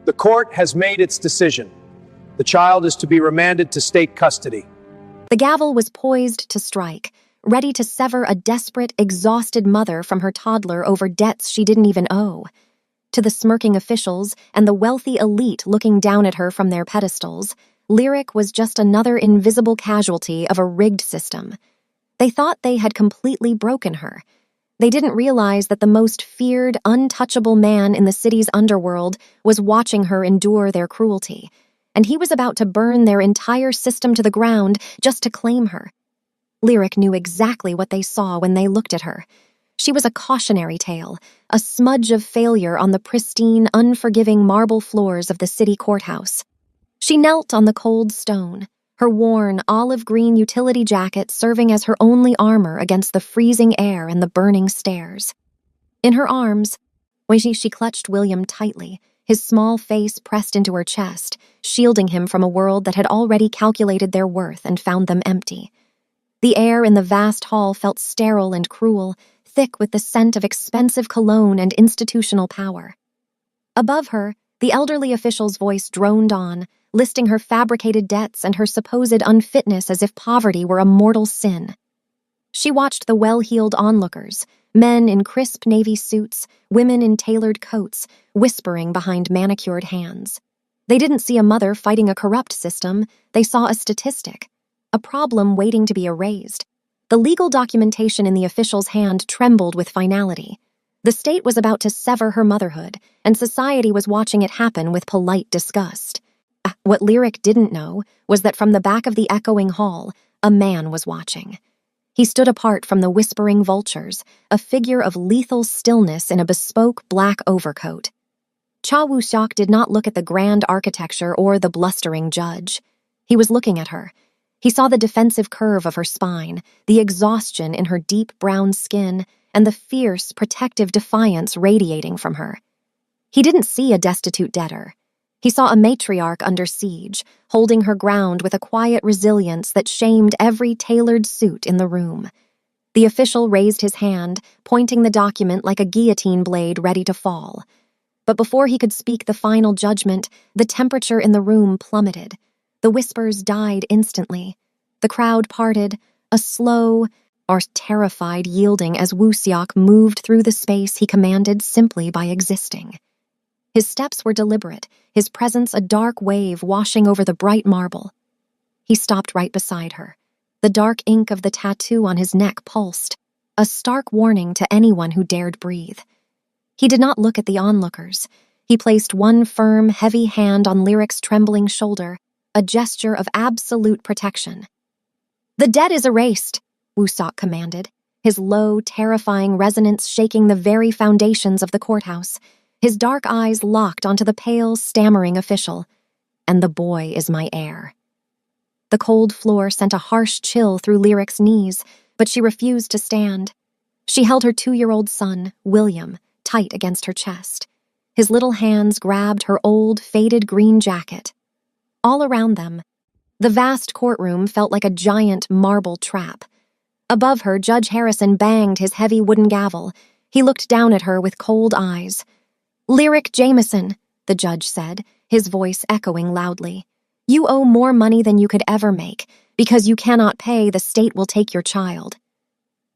The court has made its decision. The child is to be remanded to state custody. The gavel was poised to strike, ready to sever a desperate, exhausted mother from her toddler over debts she didn't even owe. To the smirking officials and the wealthy elite looking down at her from their pedestals, Lyric was just another invisible casualty of a rigged system. They thought they had completely broken her. They didn't realize that the most feared, untouchable man in the city's underworld was watching her endure their cruelty, and he was about to burn their entire system to the ground just to claim her. Lyric knew exactly what they saw when they looked at her. She was a cautionary tale, a smudge of failure on the pristine, unforgiving marble floors of the city courthouse. She knelt on the cold stone, her worn, olive-green utility jacket serving as her only armor against the freezing air and the burning stairs. In her arms, she clutched William tightly, his small face pressed into her chest, shielding him from a world that had already calculated their worth and found them empty. The air in the vast hall felt sterile and cruel, thick with the scent of expensive cologne and institutional power. Above her, the elderly official's voice droned on, listing her fabricated debts and her supposed unfitness as if poverty were a mortal sin. She watched the well-heeled onlookers, men in crisp navy suits, women in tailored coats, whispering behind manicured hands. They didn't see a mother fighting a corrupt system, they saw a statistic, a problem waiting to be erased. The legal documentation in the official's hand trembled with finality. The state was about to sever her motherhood, and society was watching it happen with polite disgust. What Lyric didn't know was that from the back of the echoing hall, a man was watching. He stood apart from the whispering vultures, a figure of lethal stillness in a bespoke black overcoat. Cha Woo-seok did not look at the grand architecture or the blustering judge. He was looking at her. He saw the defensive curve of her spine, the exhaustion in her deep brown skin, and the fierce, protective defiance radiating from her. He didn't see a destitute debtor. He saw a matriarch under siege, holding her ground with a quiet resilience that shamed every tailored suit in the room. The official raised his hand, pointing the document like a guillotine blade ready to fall. But before he could speak the final judgment, the temperature in the room plummeted. The whispers died instantly. The crowd parted, a slow or terrified yielding as Woo-seok moved through the space he commanded simply by existing. His steps were deliberate, his presence a dark wave washing over the bright marble. He stopped right beside her. The dark ink of the tattoo on his neck pulsed, a stark warning to anyone who dared breathe. He did not look at the onlookers. He placed one firm, heavy hand on Lyric's trembling shoulder, a gesture of absolute protection. "The debt is erased," Woo-seok commanded, his low, terrifying resonance shaking the very foundations of the courthouse. His dark eyes locked onto the pale, stammering official. "And the boy is my heir." The cold floor sent a harsh chill through Lyric's knees, but she refused to stand. She held her 2-year-old son, William, tight against her chest. His little hands grabbed her old, faded green jacket. All around them, the vast courtroom felt like a giant marble trap. Above her, Judge Harrison banged his heavy wooden gavel. He looked down at her with cold eyes. "Lyric Jameson," the judge said, his voice echoing loudly. "You owe more money than you could ever make. Because you cannot pay, the state will take your child."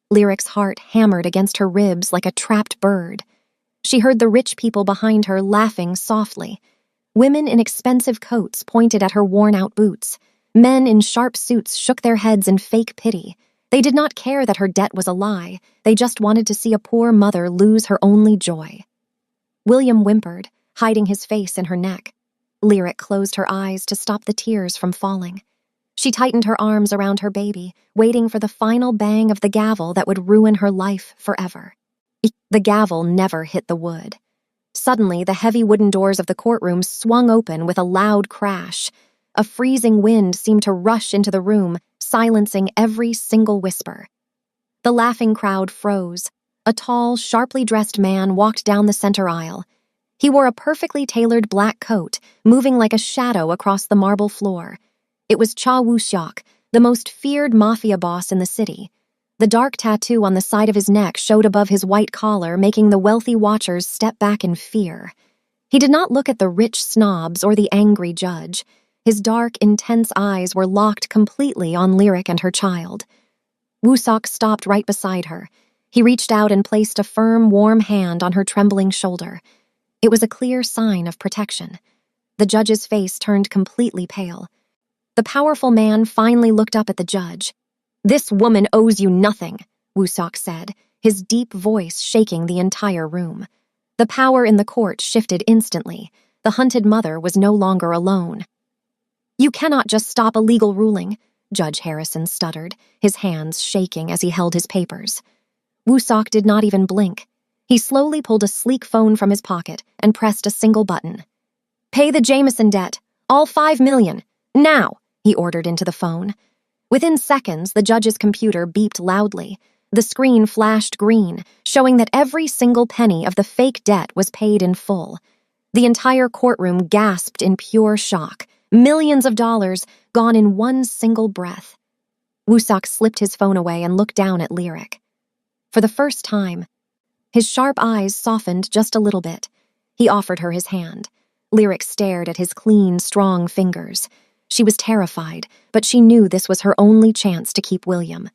Lyric's heart hammered against her ribs like a trapped bird. She heard the rich people behind her laughing softly. Women in expensive coats pointed at her worn-out boots. Men in sharp suits shook their heads in fake pity. They did not care that her debt was a lie. They just wanted to see a poor mother lose her only joy. William whimpered, hiding his face in her neck. Lyric closed her eyes to stop the tears from falling. She tightened her arms around her baby, waiting for the final bang of the gavel that would ruin her life forever. The gavel never hit the wood. Suddenly, the heavy wooden doors of the courtroom swung open with a loud crash. A freezing wind seemed to rush into the room, silencing every single whisper. The laughing crowd froze. A tall, sharply dressed man walked down the center aisle. He wore a perfectly tailored black coat, moving like a shadow across the marble floor. It was Cha Woo-seok, the most feared Mafia boss in the city. The dark tattoo on the side of his neck showed above his white collar, making the wealthy watchers step back in fear. He did not look at the rich snobs or the angry judge. His dark, intense eyes were locked completely on Lyric and her child. Wusok stopped right beside her. He reached out and placed a firm, warm hand on her trembling shoulder. It was a clear sign of protection. The judge's face turned completely pale. The powerful man finally looked up at the judge. "This woman owes you nothing," Wusok said, his deep voice shaking the entire room. The power in the court shifted instantly. The hunted mother was no longer alone. "You cannot just stop a legal ruling," Judge Harrison stuttered, his hands shaking as he held his papers. Wusok did not even blink. He slowly pulled a sleek phone from his pocket and pressed a single button. "Pay the Jameson debt, all $5 million, now," he ordered into the phone. Within seconds, the judge's computer beeped loudly. The screen flashed green, showing that every single penny of the fake debt was paid in full. The entire courtroom gasped in pure shock. Millions of dollars gone in one single breath. Wusok slipped his phone away and looked down at Lyric. For the first time, his sharp eyes softened just a little bit. He offered her his hand. Lyric stared at his clean, strong fingers. She was terrified, but she knew this was her only chance to keep William.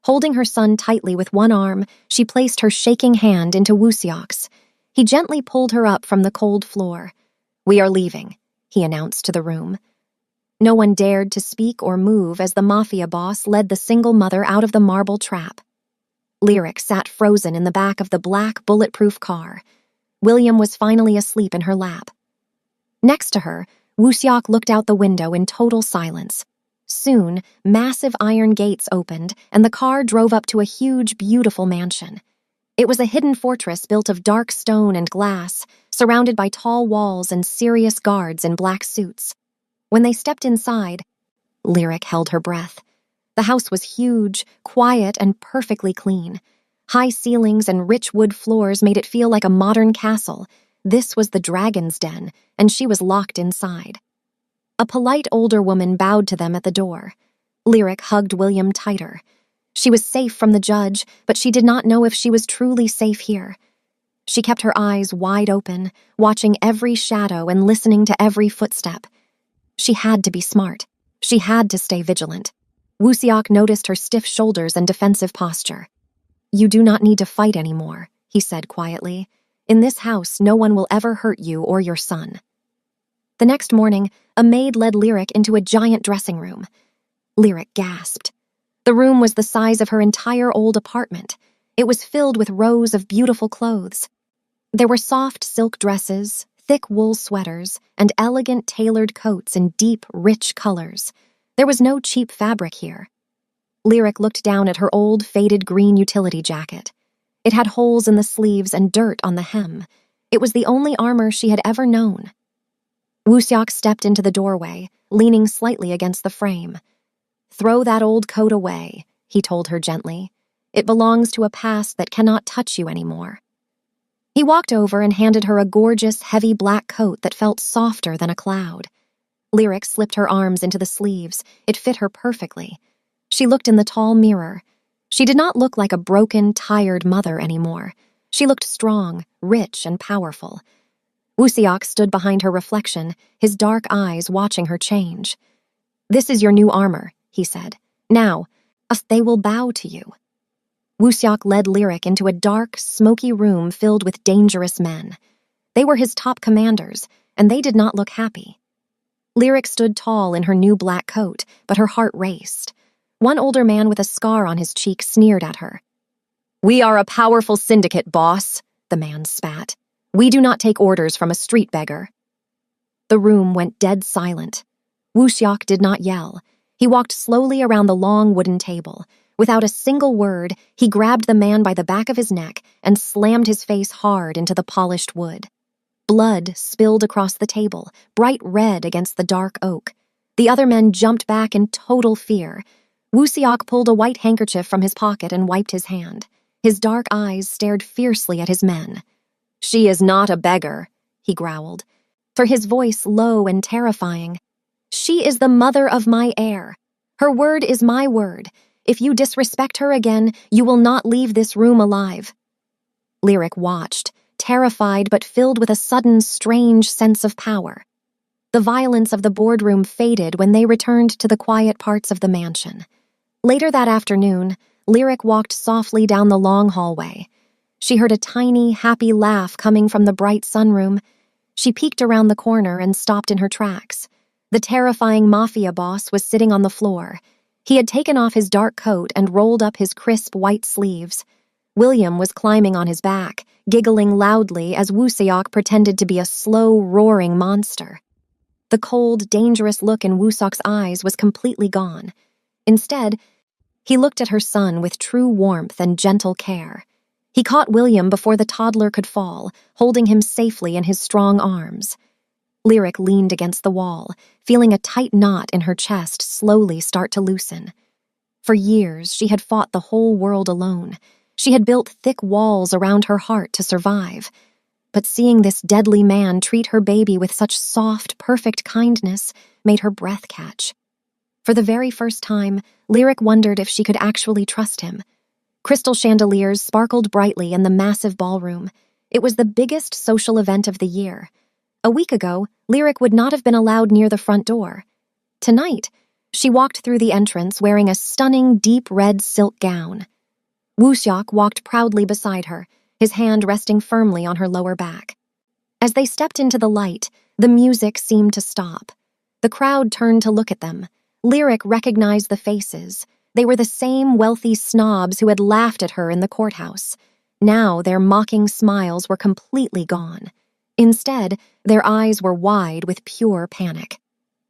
Holding her son tightly with one arm, she placed her shaking hand into Wusiok's. He gently pulled her up from the cold floor. "We are leaving," he announced to the room. No one dared to speak or move as the Mafia boss led the single mother out of the marble trap. Lyric sat frozen in the back of the black, bulletproof car. William was finally asleep in her lap. Next to her, Wusiok looked out the window in total silence. Soon, massive iron gates opened, and the car drove up to a huge, beautiful mansion. It was a hidden fortress built of dark stone and glass, surrounded by tall walls and serious guards in black suits. When they stepped inside, Lyric held her breath. The house was huge, quiet, and perfectly clean. High ceilings and rich wood floors made it feel like a modern castle. This was the Dragon's Den, and she was locked inside. A polite older woman bowed to them at the door. Lyric hugged William tighter. She was safe from the judge, but she did not know if she was truly safe here. She kept her eyes wide open, watching every shadow and listening to every footstep. She had to be smart. She had to stay vigilant. Wusiok noticed her stiff shoulders and defensive posture. "You do not need to fight anymore," he said quietly. "In this house, no one will ever hurt you or your son." The next morning, a maid led Lyric into a giant dressing room. Lyric gasped. The room was the size of her entire old apartment. It was filled with rows of beautiful clothes. There were soft silk dresses, thick wool sweaters, and elegant tailored coats in deep, rich colors. There was no cheap fabric here. Lyric looked down at her old, faded green utility jacket. It had holes in the sleeves and dirt on the hem. It was the only armor she had ever known. Wusiok stepped into the doorway, leaning slightly against the frame. "Throw that old coat away," he told her gently. "It belongs to a past that cannot touch you anymore." He walked over and handed her a gorgeous, heavy black coat that felt softer than a cloud. Lyric slipped her arms into the sleeves. It fit her perfectly. She looked in the tall mirror. She did not look like a broken, tired mother anymore. She looked strong, rich, and powerful. Wusiok stood behind her reflection, his dark eyes watching her change. "This is your new armor," he said. "Now, they will bow to you." Wusiok led Lyric into a dark, smoky room filled with dangerous men. They were his top commanders, and they did not look happy. Lyric stood tall in her new black coat, but her heart raced. One older man with a scar on his cheek sneered at her. "We are a powerful syndicate, boss," the man spat. "We do not take orders from a street beggar." The room went dead silent. Wusiok did not yell. He walked slowly around the long wooden table. Without a single word, he grabbed the man by the back of his neck and slammed his face hard into the polished wood. Blood spilled across the table, bright red against the dark oak. The other men jumped back in total fear. Wusiok pulled a white handkerchief from his pocket and wiped his hand. His dark eyes stared fiercely at his men. "She is not a beggar," he growled, for his voice low and terrifying. "She is the mother of my heir. Her word is my word. If you disrespect her again, you will not leave this room alive." Lyric watched, terrified but filled with a sudden strange sense of power. The violence of the boardroom faded when they returned to the quiet parts of the mansion. Later that afternoon, Lyric walked softly down the long hallway. She heard a tiny, happy laugh coming from the bright sunroom. She peeked around the corner and stopped in her tracks. The terrifying Mafia boss was sitting on the floor. He had taken off his dark coat and rolled up his crisp white sleeves. William was climbing on his back, giggling loudly as Woo-seok pretended to be a slow, roaring monster. The cold, dangerous look in Woo-seok's eyes was completely gone. Instead, he looked at her son with true warmth and gentle care. He caught William before the toddler could fall, holding him safely in his strong arms. Lyric leaned against the wall, feeling a tight knot in her chest slowly start to loosen. For years, she had fought the whole world alone. She had built thick walls around her heart to survive. But seeing this deadly man treat her baby with such soft, perfect kindness made her breath catch. For the very first time, Lyric wondered if she could actually trust him. Crystal chandeliers sparkled brightly in the massive ballroom. It was the biggest social event of the year. A week ago, Lyric would not have been allowed near the front door. Tonight, she walked through the entrance wearing a stunning deep red silk gown. Woo-seok walked proudly beside her, his hand resting firmly on her lower back. As they stepped into the light, the music seemed to stop. The crowd turned to look at them. Lyric recognized the faces. They were the same wealthy snobs who had laughed at her in the courthouse. Now their mocking smiles were completely gone. Instead, their eyes were wide with pure panic.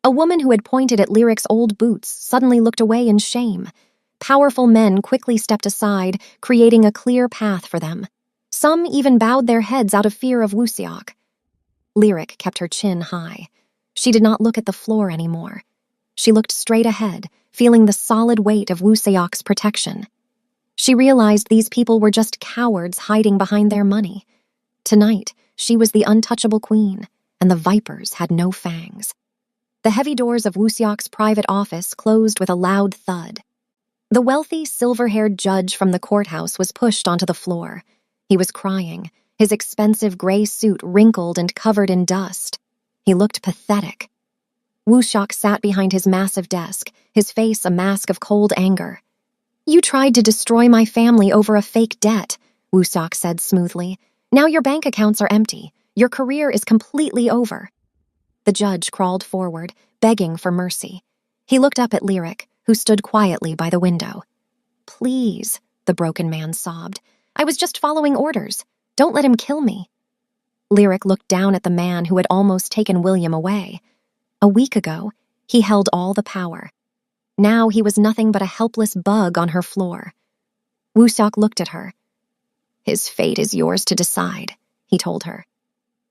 A woman who had pointed at Lyric's old boots suddenly looked away in shame. Powerful men quickly stepped aside, creating a clear path for them. Some even bowed their heads out of fear of Woo-seok. Lyric kept her chin high. She did not look at the floor anymore. She looked straight ahead, feeling the solid weight of Woo-seok's protection. She realized these people were just cowards hiding behind their money. Tonight, she was the untouchable queen, and the vipers had no fangs. The heavy doors of Woo-seok's private office closed with a loud thud. The wealthy, silver-haired judge from the courthouse was pushed onto the floor. He was crying, his expensive gray suit wrinkled and covered in dust. He looked pathetic. Woo-seok sat behind his massive desk, his face a mask of cold anger. "You tried to destroy my family over a fake debt," Woo-seok said smoothly. "Now your bank accounts are empty. Your career is completely over." The judge crawled forward, begging for mercy. He looked up at Lyric, who stood quietly by the window. "Please," the broken man sobbed. "I was just following orders. Don't let him kill me." Lyric looked down at the man who had almost taken William away. A week ago, he held all the power. Now he was nothing but a helpless bug on her floor. Woo-seok looked at her. "His fate is yours to decide," he told her.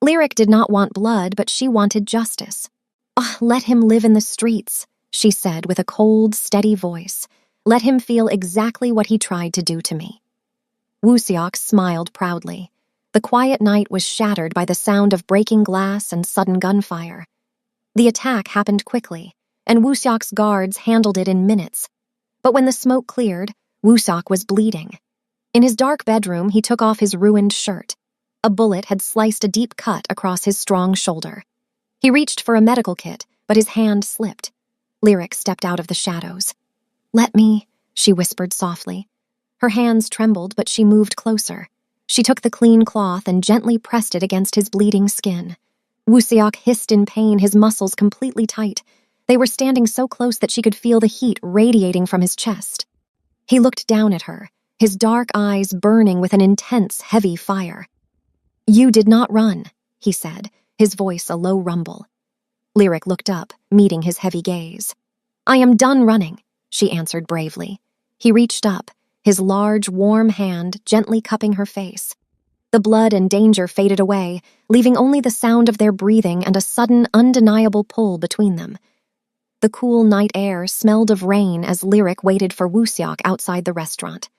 Lyric did not want blood, but she wanted justice. "Oh, let him live in the streets," she said with a cold, steady voice. "Let him feel exactly what he tried to do to me." Woo-seok smiled proudly. The quiet night was shattered by the sound of breaking glass and sudden gunfire. The attack happened quickly, and Woo-seok's guards handled it in minutes. But when the smoke cleared, Woo-seok was bleeding. In his dark bedroom, he took off his ruined shirt. A bullet had sliced a deep cut across his strong shoulder. He reached for a medical kit, but his hand slipped. Lyric stepped out of the shadows. "Let me," she whispered softly. Her hands trembled, but she moved closer. She took the clean cloth and gently pressed it against his bleeding skin. Woo-seok hissed in pain, his muscles completely tight. They were standing so close that she could feel the heat radiating from his chest. He looked down at her, his dark eyes burning with an intense, heavy fire. "You did not run," he said, his voice a low rumble. Lyric looked up, meeting his heavy gaze. "I am done running," she answered bravely. He reached up, his large, warm hand gently cupping her face. The blood and danger faded away, leaving only the sound of their breathing and a sudden, undeniable pull between them. The cool night air smelled of rain as Lyric waited for Woo-seok outside the restaurant.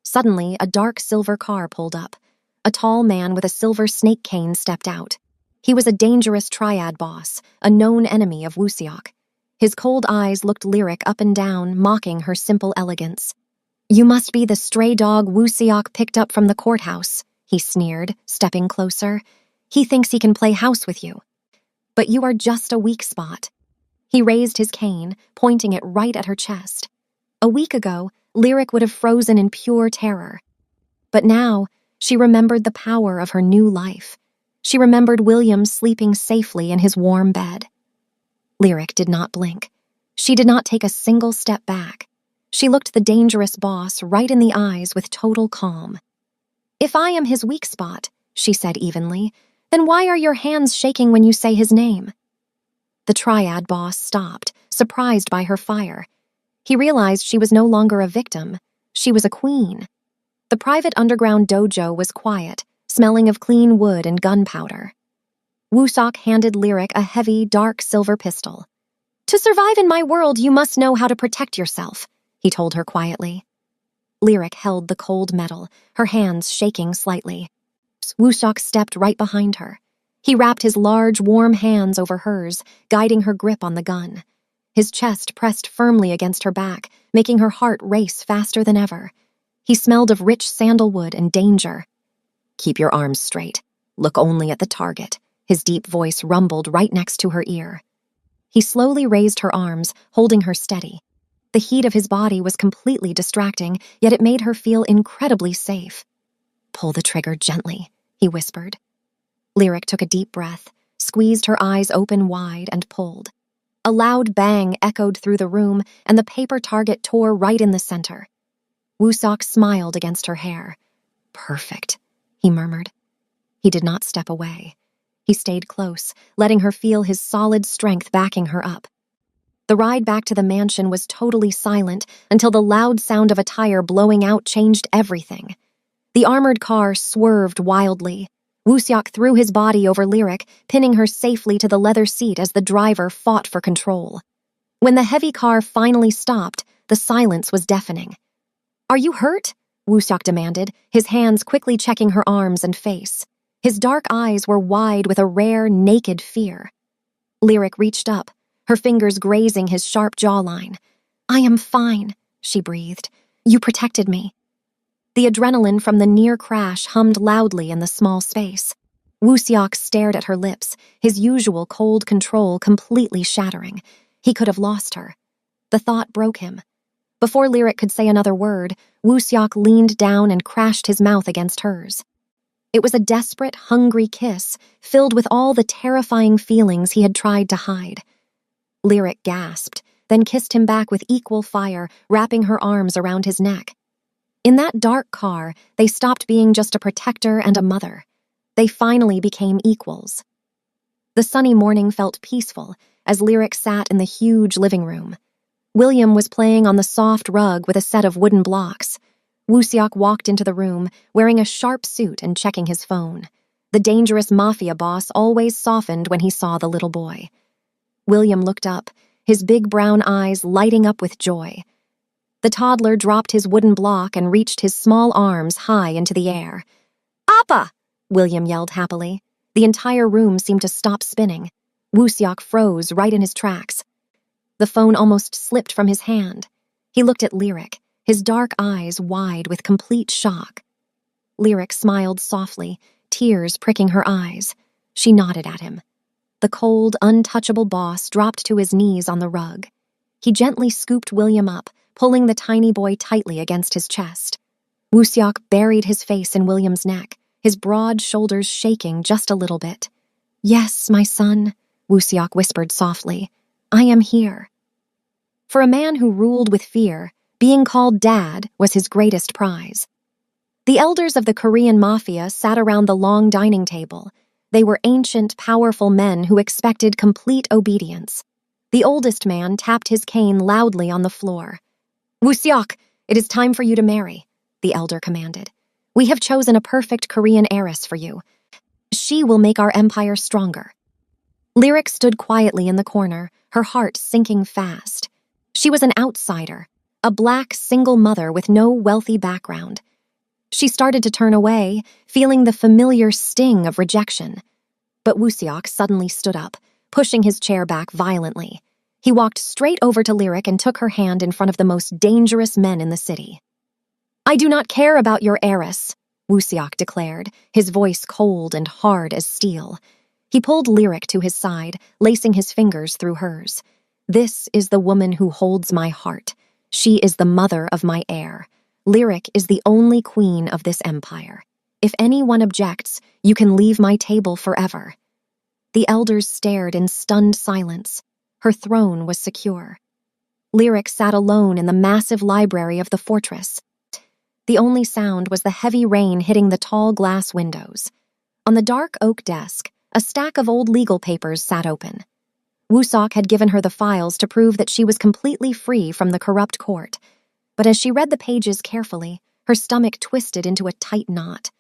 Suddenly, a dark silver car pulled up. A tall man with a silver snake cane stepped out. He was a dangerous triad boss, a known enemy of Woo-seok. His cold eyes looked Lyric up and down, mocking her simple elegance. "You must be the stray dog Woo-seok picked up from the courthouse," he sneered, stepping closer. He thinks he can play house with you. But you are just a weak spot. He raised his cane, pointing it right at her chest. A week ago, Lyric would have frozen in pure terror. But now, she remembered the power of her new life. She remembered William sleeping safely in his warm bed. Lyric did not blink. She did not take a single step back. She looked the dangerous boss right in the eyes with total calm. "If I am his weak spot," she said evenly, "then why are your hands shaking when you say his name?" The triad boss stopped, surprised by her fire. He realized she was no longer a victim. She was a queen. The private underground dojo was quiet, smelling of clean wood and gunpowder. Wusok handed Lyric a heavy, dark silver pistol. "To survive in my world, you must know how to protect yourself," he told her quietly. Lyric held the cold metal, her hands shaking slightly. Wusok stepped right behind her. He wrapped his large, warm hands over hers, guiding her grip on the gun. His chest pressed firmly against her back, making her heart race faster than ever. He smelled of rich sandalwood and danger. "Keep your arms straight. Look only at the target," his deep voice rumbled right next to her ear. He slowly raised her arms, holding her steady. The heat of his body was completely distracting, yet it made her feel incredibly safe. "Pull the trigger gently," he whispered. Lyric took a deep breath, squeezed her eyes open wide, and pulled. A loud bang echoed through the room, and the paper target tore right in the center. Wusok smiled against her hair. "Perfect," he murmured. He did not step away. He stayed close, letting her feel his solid strength backing her up. The ride back to the mansion was totally silent until the loud sound of a tire blowing out changed everything. The armored car swerved wildly. Wusok threw his body over Lyric, pinning her safely to the leather seat as the driver fought for control. When the heavy car finally stopped, the silence was deafening. "Are you hurt?" Wusok demanded, his hands quickly checking her arms and face. His dark eyes were wide with a rare, naked fear. Lyric reached up, her fingers grazing his sharp jawline. "I am fine," she breathed. "You protected me." The adrenaline from the near crash hummed loudly in the small space. Wusok stared at her lips, his usual cold control completely shattering. He could have lost her. The thought broke him. Before Lyric could say another word, Wusok leaned down and crashed his mouth against hers. It was a desperate, hungry kiss, filled with all the terrifying feelings he had tried to hide. Lyric gasped, then kissed him back with equal fire, wrapping her arms around his neck. In that dark car, they stopped being just a protector and a mother. They finally became equals. The sunny morning felt peaceful as Lyric sat in the huge living room. William was playing on the soft rug with a set of wooden blocks. Wusok walked into the room, wearing a sharp suit and checking his phone. The dangerous Mafia boss always softened when he saw the little boy. William looked up, his big brown eyes lighting up with joy. The toddler dropped his wooden block and reached his small arms high into the air. "Appa!" William yelled happily. The entire room seemed to stop spinning. Wusok froze right in his tracks. The phone almost slipped from his hand. He looked at Lyric, his dark eyes wide with complete shock. Lyric smiled softly, tears pricking her eyes. She nodded at him. The cold, untouchable boss dropped to his knees on the rug. He gently scooped William up, pulling the tiny boy tightly against his chest. Wusok buried his face in William's neck, his broad shoulders shaking just a little bit. "Yes, my son," Wusok whispered softly. "I am here." For a man who ruled with fear, being called Dad was his greatest prize. The elders of the Korean Mafia sat around the long dining table. They were ancient, powerful men who expected complete obedience. The oldest man tapped his cane loudly on the floor. "Wusok, it is time for you to marry," the elder commanded. "We have chosen a perfect Korean heiress for you. She will make our empire stronger." Lyric stood quietly in the corner, her heart sinking fast. She was an outsider, a black single mother with no wealthy background. She started to turn away, feeling the familiar sting of rejection. But Wusok suddenly stood up, pushing his chair back violently. He walked straight over to Lyric and took her hand in front of the most dangerous men in the city. "I do not care about your heiress," Wusiak declared, his voice cold and hard as steel. He pulled Lyric to his side, lacing his fingers through hers. This is the woman who holds my heart. She is the mother of my heir. Lyric is the only queen of this empire. If anyone objects, you can leave my table forever. The elders stared in stunned silence. Her throne was secure. Lyric sat alone in the massive library of the fortress. The only sound was the heavy rain hitting the tall glass windows. On the dark oak desk, a stack of old legal papers sat open. Wusiak had given her the files to prove that she was completely free from the corrupt court. But as she read the pages carefully, her stomach twisted into a tight knot.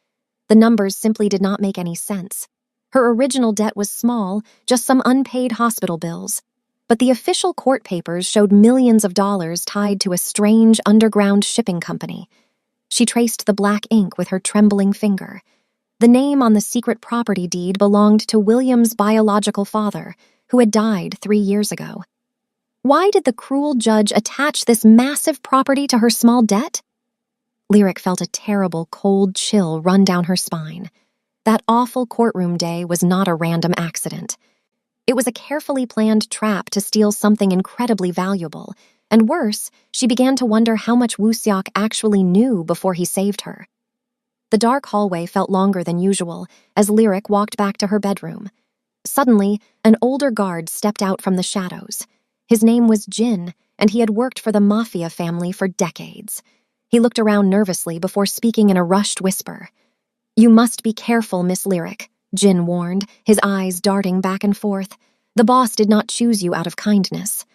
The numbers simply did not make any sense. Her original debt was small, just some unpaid hospital bills. But the official court papers showed millions of dollars tied to a strange underground shipping company. She traced the black ink with her trembling finger. The name on the secret property deed belonged to William's biological father, who had died 3 years ago. Why did the cruel judge attach this massive property to her small debt? Lyric felt a terrible, cold chill run down her spine. That awful courtroom day was not a random accident. It was a carefully planned trap to steal something incredibly valuable, and worse, she began to wonder how much Wusiak actually knew before he saved her. The dark hallway felt longer than usual as Lyric walked back to her bedroom. Suddenly, an older guard stepped out from the shadows. His name was Jin, and he had worked for the Mafia family for decades. He looked around nervously before speaking in a rushed whisper. "You must be careful, Miss Lyric," Jin warned, his eyes darting back and forth. "The boss did not choose you out of kindness."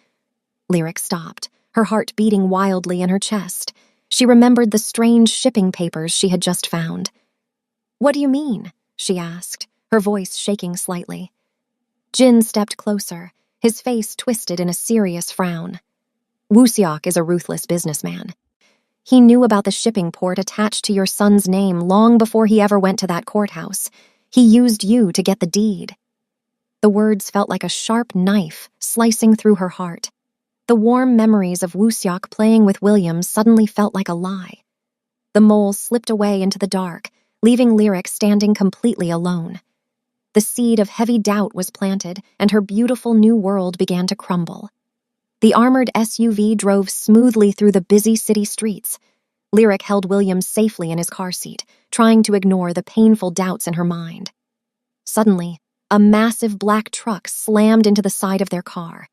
Lyric stopped, her heart beating wildly in her chest. She remembered the strange shipping papers she had just found. "What do you mean?" she asked, her voice shaking slightly. Jin stepped closer, his face twisted in a serious frown. "Wusiak is a ruthless businessman. He knew about the shipping port attached to your son's name long before he ever went to that courthouse. He used you to get the deed." The words felt like a sharp knife slicing through her heart. The warm memories of Wusiak playing with William suddenly felt like a lie. The mole slipped away into the dark, leaving Lyric standing completely alone. The seed of heavy doubt was planted, and her beautiful new world began to crumble. The armored SUV drove smoothly through the busy city streets. Lyric held William safely in his car seat, trying to ignore the painful doubts in her mind. Suddenly, a massive black truck slammed into the side of their car.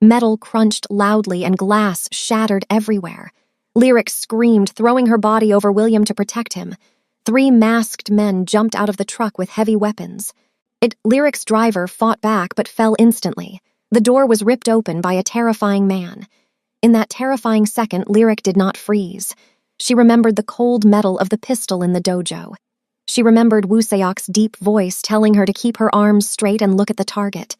Metal crunched loudly and glass shattered everywhere. Lyric screamed, throwing her body over William to protect him. 3 masked men jumped out of the truck with heavy weapons. Lyric's driver fought back but fell instantly. The door was ripped open by a terrifying man. In that terrifying second, Lyric did not freeze. She remembered the cold metal of the pistol in the dojo. She remembered Wusiak's deep voice telling her to keep her arms straight and look at the target.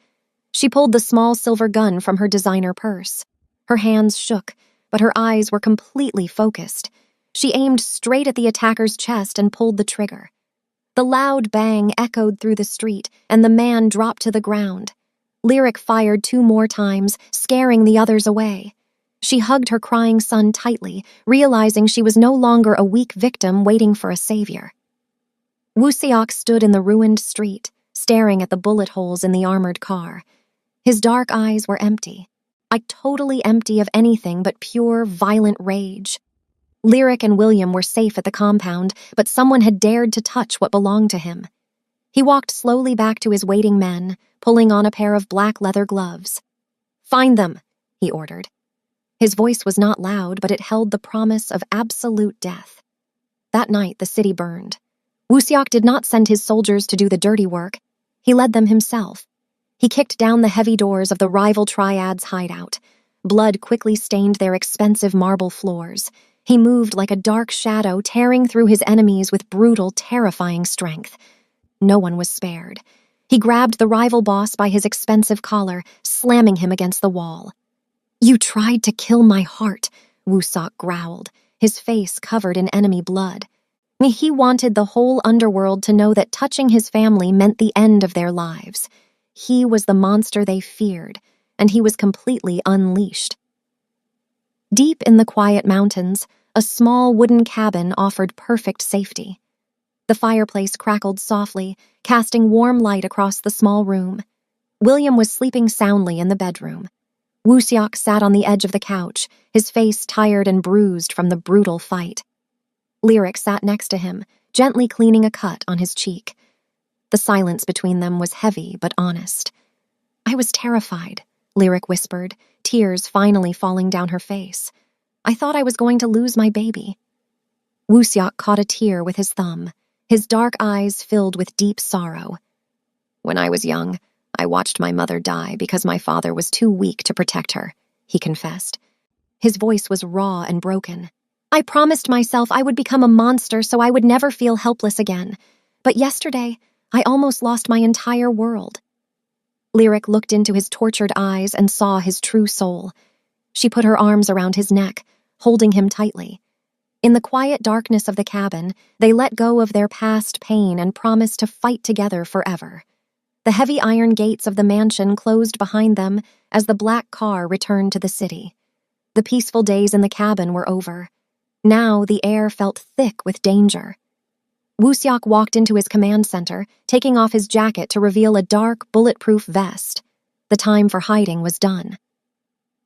She pulled the small silver gun from her designer purse. Her hands shook, but her eyes were completely focused. She aimed straight at the attacker's chest and pulled the trigger. The loud bang echoed through the street, and the man dropped to the ground. Lyric fired 2 more times, scaring the others away. She hugged her crying son tightly, realizing she was no longer a weak victim waiting for a savior. Wusiak stood in the ruined street, staring at the bullet holes in the armored car. His dark eyes were empty, totally empty of anything but pure, violent rage. Lyric and William were safe at the compound, but someone had dared to touch what belonged to him. He walked slowly back to his waiting men, pulling on a pair of black leather gloves. "Find them," he ordered. His voice was not loud, but it held the promise of absolute death. That night, the city burned. Wusiak did not send his soldiers to do the dirty work. He led them himself. He kicked down the heavy doors of the rival triad's hideout. Blood quickly stained their expensive marble floors. He moved like a dark shadow, tearing through his enemies with brutal, terrifying strength. No one was spared. He grabbed the rival boss by his expensive collar, slamming him against the wall. "You tried to kill my heart," Wusiak growled, his face covered in enemy blood. He wanted the whole underworld to know that touching his family meant the end of their lives. He was the monster they feared, and he was completely unleashed. Deep in the quiet mountains, a small wooden cabin offered perfect safety. The fireplace crackled softly, casting warm light across the small room. William was sleeping soundly in the bedroom. Woo-seok sat on the edge of the couch, his face tired and bruised from the brutal fight. Lyric sat next to him, gently cleaning a cut on his cheek. The silence between them was heavy but honest. "I was terrified," Lyric whispered, tears finally falling down her face. "I thought I was going to lose my baby." Woo-seok caught a tear with his thumb, his dark eyes filled with deep sorrow. "When I was young, I watched my mother die because my father was too weak to protect her," he confessed. His voice was raw and broken. "I promised myself I would become a monster so I would never feel helpless again. But yesterday, I almost lost my entire world." Lyric looked into his tortured eyes and saw his true soul. She put her arms around his neck, holding him tightly. In the quiet darkness of the cabin, they let go of their past pain and promised to fight together forever. The heavy iron gates of the mansion closed behind them as the black car returned to the city. The peaceful days in the cabin were over. Now the air felt thick with danger. Woo-seok walked into his command center, taking off his jacket to reveal a dark, bulletproof vest. The time for hiding was done.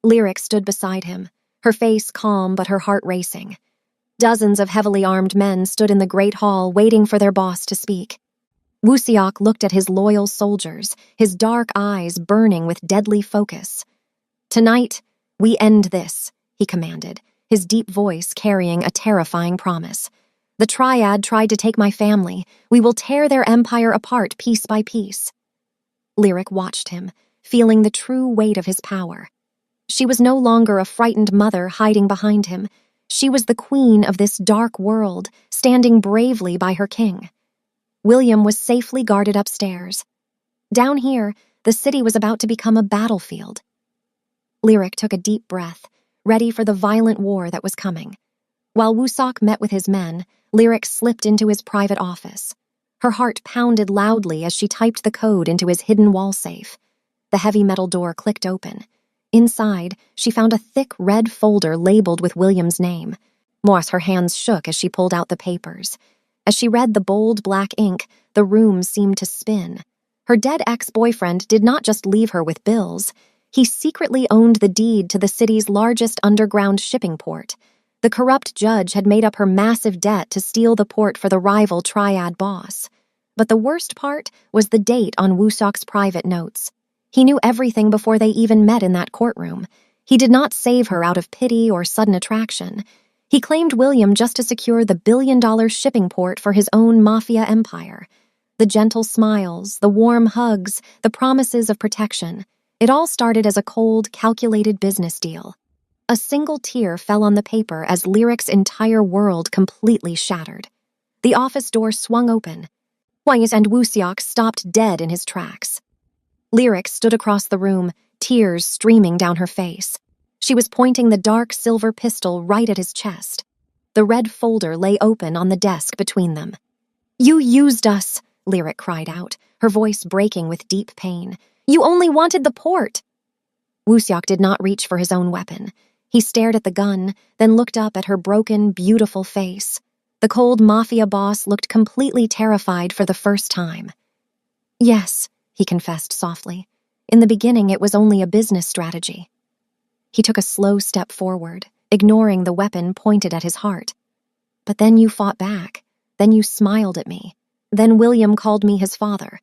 Lyric stood beside him, her face calm but her heart racing. Dozens of heavily armed men stood in the great hall waiting for their boss to speak. Woo-seok looked at his loyal soldiers, his dark eyes burning with deadly focus. "Tonight, we end this," he commanded, his deep voice carrying a terrifying promise. "The Triad tried to take my family. We will tear their empire apart piece by piece." Lyric watched him, feeling the true weight of his power. She was no longer a frightened mother hiding behind him. She was the queen of this dark world, standing bravely by her king. William was safely guarded upstairs. Down here, the city was about to become a battlefield. Lyric took a deep breath, ready for the violent war that was coming. While Woo-seok met with his men, Lyric slipped into his private office. Her heart pounded loudly as she typed the code into his hidden wall safe. The heavy metal door clicked open. Inside, she found a thick red folder labeled with William's name. Her hands shook as she pulled out the papers. As she read the bold black ink, the room seemed to spin. Her dead ex-boyfriend did not just leave her with bills. He secretly owned the deed to the city's largest underground shipping port. The corrupt judge had made up her massive debt to steal the port for the rival Triad boss. But the worst part was the date on Woo-seok's private notes. He knew everything before they even met in that courtroom. He did not save her out of pity or sudden attraction. He claimed William just to secure the billion-dollar shipping port for his own Mafia empire. The gentle smiles, the warm hugs, the promises of protection. It all started as a cold, calculated business deal. A single tear fell on the paper as Lyric's entire world completely shattered. The office door swung open. And Woo-seok stopped dead in his tracks. Lyric stood across the room, tears streaming down her face. She was pointing the dark silver pistol right at his chest. The red folder lay open on the desk between them. "You used us," Lyric cried out, her voice breaking with deep pain. "You only wanted the port." Woo-seok did not reach for his own weapon. He stared at the gun, then looked up at her broken, beautiful face. The cold Mafia boss looked completely terrified for the first time. "Yes," he confessed softly. "In the beginning, it was only a business strategy." He took a slow step forward, ignoring the weapon pointed at his heart. "But then you fought back. Then you smiled at me. Then William called me his father."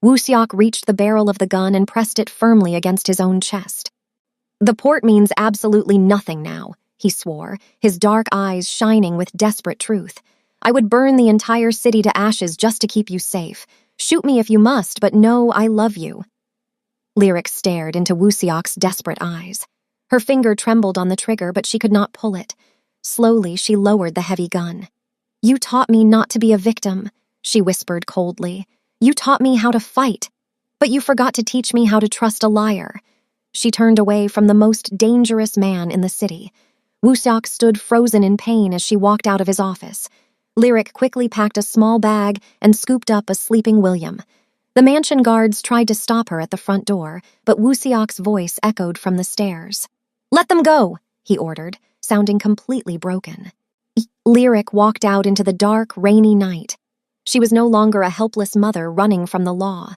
Woo-seok reached the barrel of the gun and pressed it firmly against his own chest. "The port means absolutely nothing now," he swore, his dark eyes shining with desperate truth. "I would burn the entire city to ashes just to keep you safe. Shoot me if you must, but know I love you." Lyric stared into Woo-seok's desperate eyes. Her finger trembled on the trigger, but she could not pull it. Slowly, she lowered the heavy gun. "You taught me not to be a victim," she whispered coldly. "You taught me how to fight, but you forgot to teach me how to trust a liar." She turned away from the most dangerous man in the city. Woo-seok stood frozen in pain as she walked out of his office. Lyric quickly packed a small bag and scooped up a sleeping William. The mansion guards tried to stop her at the front door, but Woo-seok's voice echoed from the stairs. "Let them go," he ordered, sounding completely broken. Lyric walked out into the dark, rainy night. She was no longer a helpless mother running from the law.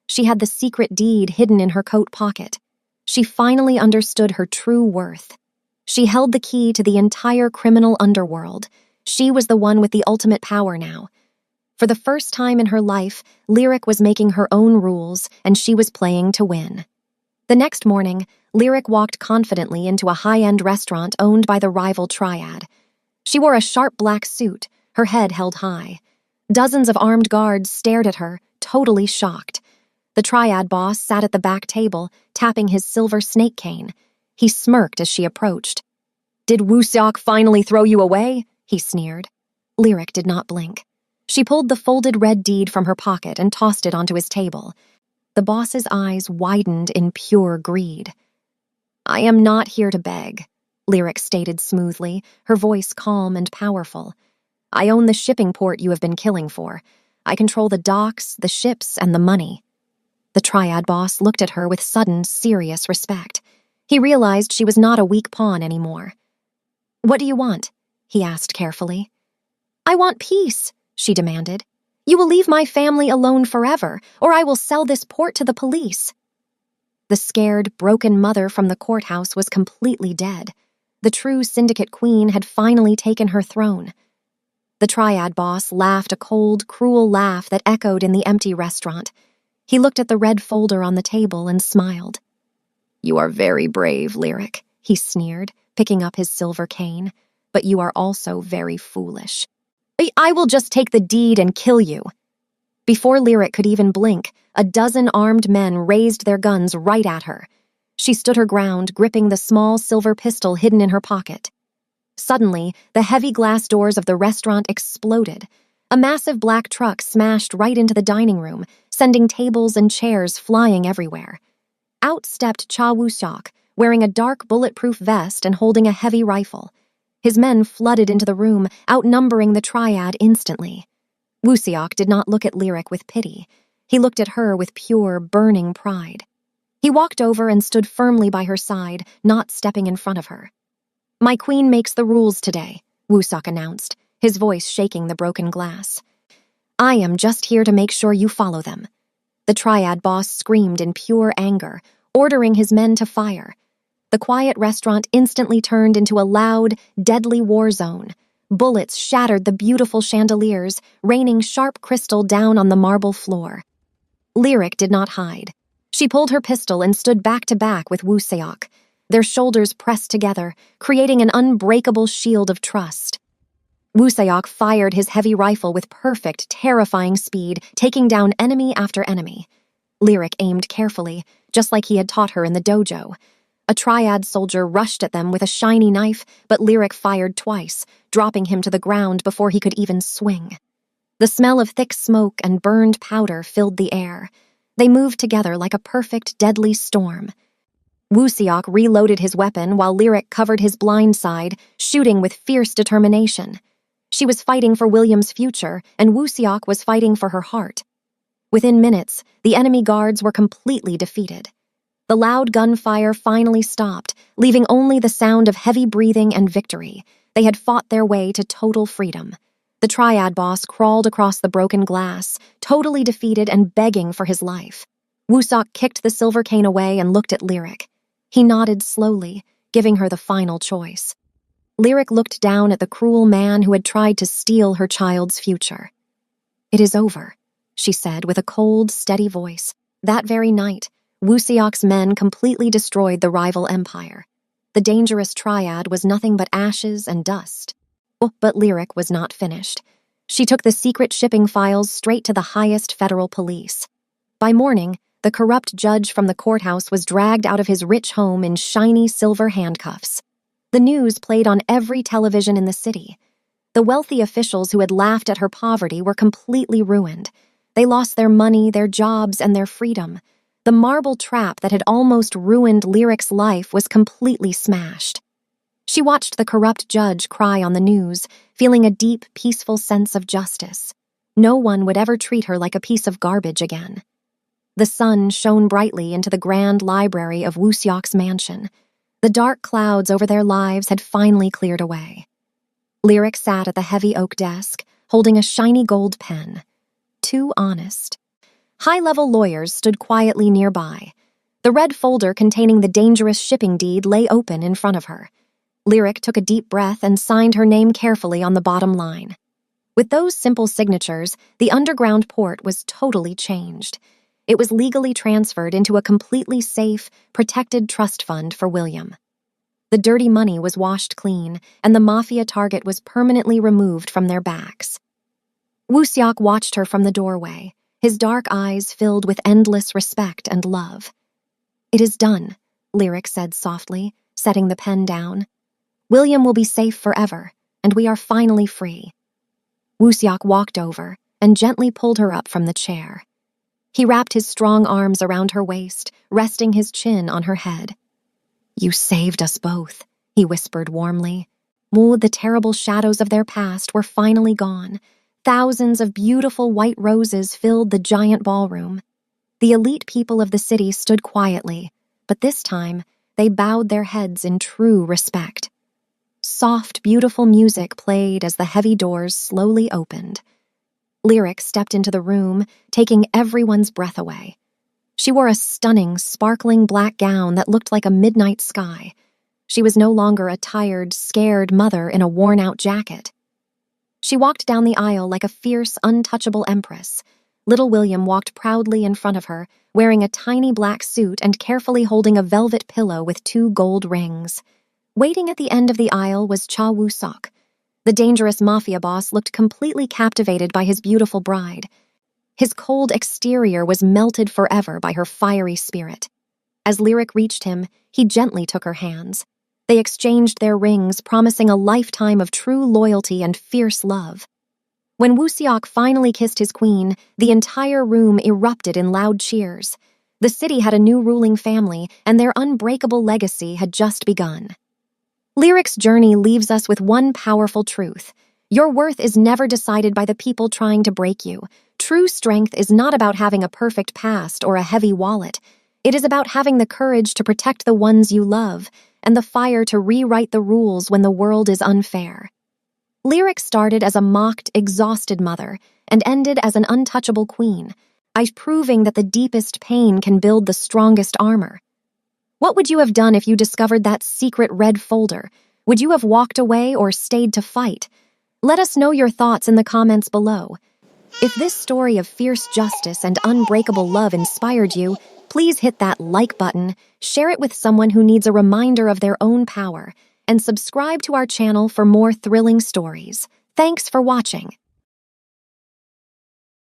She had the secret deed hidden in her coat pocket. She finally understood her true worth. She held the key to the entire criminal underworld. She was the one with the ultimate power now. For the first time in her life, Lyric was making her own rules, and she was playing to win. The next morning, Lyric walked confidently into a high-end restaurant owned by the rival Triad. She wore a sharp black suit, her head held high. Dozens of armed guards stared at her, totally shocked. The Triad boss sat at the back table, tapping his silver snake cane. He smirked as she approached. "Did Woo-seok finally throw you away?" he sneered. Lyric did not blink. She pulled the folded red deed from her pocket and tossed it onto his table. The boss's eyes widened in pure greed. "I am not here to beg," Lyric stated smoothly, her voice calm and powerful. "I own the shipping port you have been killing for. I control the docks, the ships, and the money." The Triad boss looked at her with sudden, serious respect. He realized she was not a weak pawn anymore. "What do you want?" he asked carefully. "I want peace," she demanded. "You will leave my family alone forever, or I will sell this port to the police." The scared, broken mother from the courthouse was completely dead. The true syndicate queen had finally taken her throne. The Triad boss laughed a cold, cruel laugh that echoed in the empty restaurant. He looked at the red folder on the table and smiled. "You are very brave, Lyric," he sneered, picking up his silver cane. "But you are also very foolish. I will just take the deed and kill you." Before Lyric could even blink, a dozen armed men raised their guns right at her. She stood her ground, gripping the small silver pistol hidden in her pocket. Suddenly, the heavy glass doors of the restaurant exploded. A massive black truck smashed right into the dining room, sending tables and chairs flying everywhere. Out stepped Cha Woo-seok, wearing a dark bulletproof vest and holding a heavy rifle. His men flooded into the room, outnumbering the Triad instantly. Woo-seok did not look at Lyric with pity. He looked at her with pure, burning pride. He walked over and stood firmly by her side, not stepping in front of her. "My queen makes the rules today," Woo-seok announced, his voice shaking the broken glass. "I am just here to make sure you follow them." The Triad boss screamed in pure anger, ordering his men to fire. The quiet restaurant instantly turned into a loud, deadly war zone. Bullets shattered the beautiful chandeliers, raining sharp crystal down on the marble floor. Lyric did not hide. She pulled her pistol and stood back to back with Woo-seok. Their shoulders pressed together, creating an unbreakable shield of trust. Woo-seok fired his heavy rifle with perfect, terrifying speed, taking down enemy after enemy. Lyric aimed carefully, just like he had taught her in the dojo. A Triad soldier rushed at them with a shiny knife, but Lyric fired twice, dropping him to the ground before he could even swing. The smell of thick smoke and burned powder filled the air. They moved together like a perfect, deadly storm. Woo-seok reloaded his weapon while Lyric covered his blind side, shooting with fierce determination. She was fighting for William's future, and Woo-seok was fighting for her heart. Within minutes, the enemy guards were completely defeated. The loud gunfire finally stopped, leaving only the sound of heavy breathing and victory. They had fought their way to total freedom. The Triad boss crawled across the broken glass, totally defeated and begging for his life. Woo-seok kicked the silver cane away and looked at Lyric. He nodded slowly, giving her the final choice. Lyric looked down at the cruel man who had tried to steal her child's future. "It is over," she said with a cold, steady voice. That very night, Woo-seok's men completely destroyed the rival empire. The dangerous Triad was nothing but ashes and dust. But Lyric was not finished. She took the secret shipping files straight to the highest federal police. By morning, the corrupt judge from the courthouse was dragged out of his rich home in shiny silver handcuffs. The news played on every television in the city. The wealthy officials who had laughed at her poverty were completely ruined. They lost their money, their jobs, and their freedom. The marble trap that had almost ruined Lyric's life was completely smashed. She watched the corrupt judge cry on the news, feeling a deep, peaceful sense of justice. No one would ever treat her like a piece of garbage again. The sun shone brightly into the grand library of Woo-seok's mansion. The dark clouds over their lives had finally cleared away. Lyric sat at the heavy oak desk, holding a shiny gold pen. Too honest. High-level lawyers stood quietly nearby. The red folder containing the dangerous shipping deed lay open in front of her. Lyric took a deep breath and signed her name carefully on the bottom line. With those simple signatures, the underground port was totally changed. It was legally transferred into a completely safe, protected trust fund for William. The dirty money was washed clean, and the Mafia target was permanently removed from their backs. Woo-seok watched her from the doorway, his dark eyes filled with endless respect and love. "It is done," Lyric said softly, setting the pen down. "William will be safe forever, and we are finally free." Woo-seok walked over and gently pulled her up from the chair. He wrapped his strong arms around her waist, resting his chin on her head. "You saved us both," he whispered warmly. The terrible shadows of their past were finally gone. Thousands of beautiful white roses filled the giant ballroom. The elite people of the city stood quietly, but this time they bowed their heads in true respect. Soft, beautiful music played as the heavy doors slowly opened. Lyric stepped into the room, taking everyone's breath away. She wore a stunning, sparkling black gown that looked like a midnight sky. She was no longer a tired, scared mother in a worn-out jacket. She walked down the aisle like a fierce, untouchable empress. Little William walked proudly in front of her, wearing a tiny black suit and carefully holding a velvet pillow with 2 gold rings. Waiting at the end of the aisle was Cha Woo-seok. The dangerous Mafia boss looked completely captivated by his beautiful bride. His cold exterior was melted forever by her fiery spirit. As Lyric reached him, he gently took her hands. They exchanged their rings, promising a lifetime of true loyalty and fierce love. When Woo-seok finally kissed his queen, the entire room erupted in loud cheers. The city had a new ruling family, and their unbreakable legacy had just begun. Lyric's journey leaves us with one powerful truth. Your worth is never decided by the people trying to break you. True strength is not about having a perfect past or a heavy wallet. It is about having the courage to protect the ones you love and the fire to rewrite the rules when the world is unfair. Lyric started as a mocked, exhausted mother and ended as an untouchable queen, proving that the deepest pain can build the strongest armor. What would you have done if you discovered that secret red folder? Would you have walked away or stayed to fight? Let us know your thoughts in the comments below. If this story of fierce justice and unbreakable love inspired you, please hit that like button, share it with someone who needs a reminder of their own power, and subscribe to our channel for more thrilling stories. Thanks for watching.